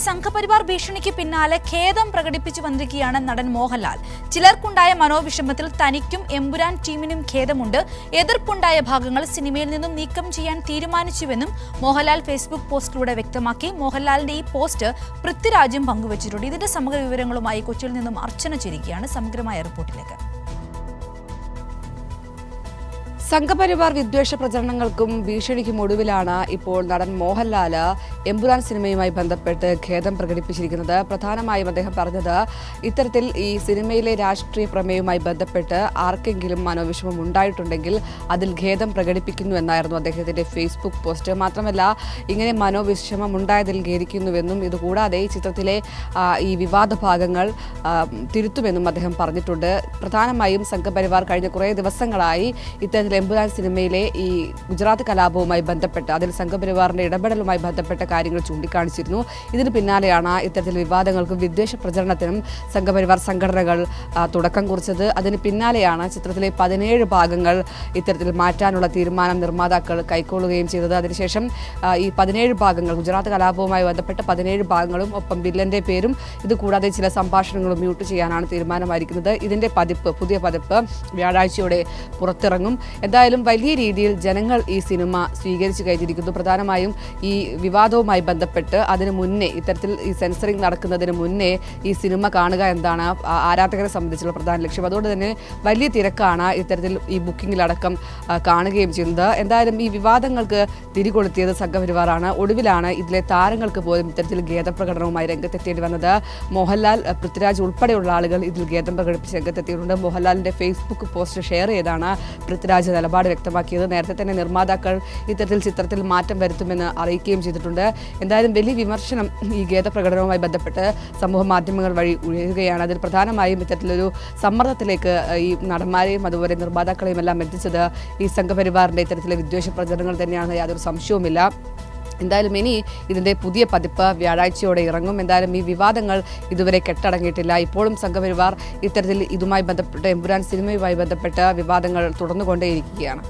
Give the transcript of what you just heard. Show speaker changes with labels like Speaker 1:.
Speaker 1: സംഘപരിവാർ ഭീഷണിക്ക് പിന്നാലെ ഖേദം പ്രകടിപ്പിച്ചു വന്നിരിക്കുകയാണ് നടൻ മോഹൻലാൽ. ചിലർക്കുണ്ടായ മനോവിഷമത്തിൽ തനിക്കും എമ്പുരാൻ ടീമിനും ഖേദമുണ്ട്. എതിർപ്പുണ്ടായ ഭാഗങ്ങൾ സിനിമയിൽ നിന്നും നീക്കം ചെയ്യാൻ തീരുമാനിച്ചുവെന്നും മോഹൻലാൽ ഫേസ്ബുക്ക് പോസ്റ്റിലൂടെ വ്യക്തമാക്കി. മോഹൻലാലിന്റെ ഈ പോസ്റ്റ് പൃഥ്വിരാജും പങ്കുവച്ചിട്ടുണ്ട്. ഇതിന്റെ സമഗ്ര വിവരങ്ങളുമായി കൊച്ചിയിൽ നിന്നും അർച്ചന ചേരുകയാണ്. സമഗ്രമായ റിപ്പോർട്ടിലേക്ക്.
Speaker 2: സംഘപരിവാർ വിദ്വേഷ പ്രചരണങ്ങൾക്കും ഭീഷണിക്കും ഒടുവിലാണ് ഇപ്പോൾ നടൻ മോഹൻലാൽ എമ്പുരാൻ സിനിമയുമായി ബന്ധപ്പെട്ട് ഖേദം പ്രകടിപ്പിച്ചിരിക്കുന്നത്. പ്രധാനമായും അദ്ദേഹം പറഞ്ഞത്, ഇത്തരത്തിൽ ഈ സിനിമയിലെ രാഷ്ട്രീയ പ്രമേയവുമായി ബന്ധപ്പെട്ട് ആർക്കെങ്കിലും മനോവിഷമം ഉണ്ടായിട്ടുണ്ടെങ്കിൽ അതിൽ ഖേദം പ്രകടിപ്പിക്കുന്നു എന്നായിരുന്നു അദ്ദേഹത്തിന്റെ ഫേസ്ബുക്ക് പോസ്റ്റ്. മാത്രമല്ല, ഇങ്ങനെ മനോവിഷമം ഉണ്ടായതിൽ ഖേദിക്കുന്നുവെന്നും ഇതുകൂടാതെ ചിത്രത്തിലെ ഈ വിവാദ ഭാഗങ്ങൾ തിരുത്തുമെന്നും അദ്ദേഹം പറഞ്ഞിട്ടുണ്ട്. പ്രധാനമായും സംഘപരിവാർ കഴിഞ്ഞ കുറേ ദിവസങ്ങളായി ഇത്തരത്തിൽ എമ്പുരാൻ സിനിമയിലെ ഈ ഗുജറാത്ത് കലാപവുമായി ബന്ധപ്പെട്ട് അതിൽ സംഘപരിവാറിന്റെ ഇടപെടലുമായി ബന്ധപ്പെട്ട കാര്യങ്ങൾ ചൂണ്ടിക്കാണിച്ചിരുന്നു. ഇതിന് പിന്നാലെയാണ് ഇത്തരത്തിൽ വിവാദങ്ങൾക്കും വിദ്വേഷ പ്രചരണത്തിനും സംഘപരിവാർ സംഘടനകൾ തുടക്കം കുറിച്ചത്. അതിന് പിന്നാലെയാണ് ചിത്രത്തിലെ 17 ഭാഗങ്ങൾ ഇത്തരത്തിൽ മാറ്റാനുള്ള തീരുമാനം നിർമ്മാതാക്കൾ കൈക്കൊള്ളുകയും ചെയ്തത്. അതിനുശേഷം ഈ 17 ഭാഗങ്ങൾ ഗുജറാത്ത് കലാപവുമായി ബന്ധപ്പെട്ട 17 ഭാഗങ്ങളും ഒപ്പം വില്ലന്റെ പേരും ഇതുകൂടാതെ ചില സംഭാഷണങ്ങളും മ്യൂട്ട് ചെയ്യാനാണ് തീരുമാനമായിരിക്കുന്നത്. ഇതിന്റെ പുതിയ പതിപ്പ് വ്യാഴാഴ്ചയോടെ പുറത്തിറങ്ങും. എന്തായാലും വലിയ രീതിയിൽ ജനങ്ങൾ ഈ സിനിമ സ്വീകരിച്ചു കഴിഞ്ഞിരിക്കുന്നു. പ്രധാനമായും ഈ വിവാദവുമായി ബന്ധപ്പെട്ട് അതിന് മുന്നേ, ഇത്തരത്തിൽ ഈ സെൻസറിങ് നടക്കുന്നതിന് മുന്നേ ഈ സിനിമ കാണുക എന്താണ് ആരാധകരെ സംബന്ധിച്ചുള്ള പ്രധാന ലക്ഷ്യം. അതുകൊണ്ട് തന്നെ വലിയ തിരക്കാണ് ഇത്തരത്തിൽ ഈ ബുക്കിങ്ങിലടക്കം കാണുകയും ചെയ്യുന്നത്. എന്തായാലും ഈ വിവാദങ്ങൾക്ക് തിരികൊളുത്തിയത് സംഘപരിവാറാണ്. ഒടുവിലാണ് ഇതിലെ താരങ്ങൾക്ക് പോലും ഇത്തരത്തിൽ ഖേദപ്രകടനവുമായി രംഗത്തെത്തേണ്ടി വന്നത്. മോഹൻലാൽ, പൃഥ്വിരാജ് ഉൾപ്പെടെയുള്ള ആളുകൾ ഇതിൽ ഖേദം പ്രകടിപ്പിച്ച് രംഗത്തെത്തിയിട്ടുണ്ട്. മോഹൻലാലിന്റെ ഫേസ്ബുക്ക് പോസ്റ്റ് ഷെയർ ചെയ്താണ് പൃഥ്വിരാജ് നിലപാട് വ്യക്തമാക്കിയത്. നേരത്തെ തന്നെ നിർമ്മാതാക്കൾ ഇത്തരത്തിൽ ചിത്രത്തിൽ മാറ്റം വരുത്തുമെന്ന് അറിയിക്കുകയും ചെയ്തിട്ടുണ്ട്. എന്തായാലും വലിയ വിമർശനം ഈ ഖേദപ്രകടനവുമായി ബന്ധപ്പെട്ട് സമൂഹ മാധ്യമങ്ങൾ വഴി ഉയരുകയാണ്. അതിൽ പ്രധാനമായും ഇത്തരത്തിലൊരു സമ്മർദ്ദത്തിലേക്ക് ഈ നടന്മാരെയും അതുപോലെ നിർമ്മാതാക്കളെയും എല്ലാം എത്തിച്ചത് ഈ സംഘപരിവാറിന്റെ ഇത്തരത്തിലെ വിദ്വേഷ പ്രചരണങ്ങൾ തന്നെയാണെന്ന് യാതൊരു സംശയവുമില്ല. എന്തായാലും ഇനി ഇതിൻ്റെ പുതിയ പതിപ്പ് വ്യാഴാഴ്ചയോടെ ഇറങ്ങും. എന്തായാലും ഈ വിവാദങ്ങൾ ഇതുവരെ കെട്ടടങ്ങിയിട്ടില്ല. ഇപ്പോഴും സംഘപരിവാർ ഇത്തരത്തിൽ ഇതുമായി ബന്ധപ്പെട്ട് എമ്പുരാൻ സിനിമയുമായി ബന്ധപ്പെട്ട് വിവാദങ്ങൾ തുടർന്നുകൊണ്ടേയിരിക്കുകയാണ്.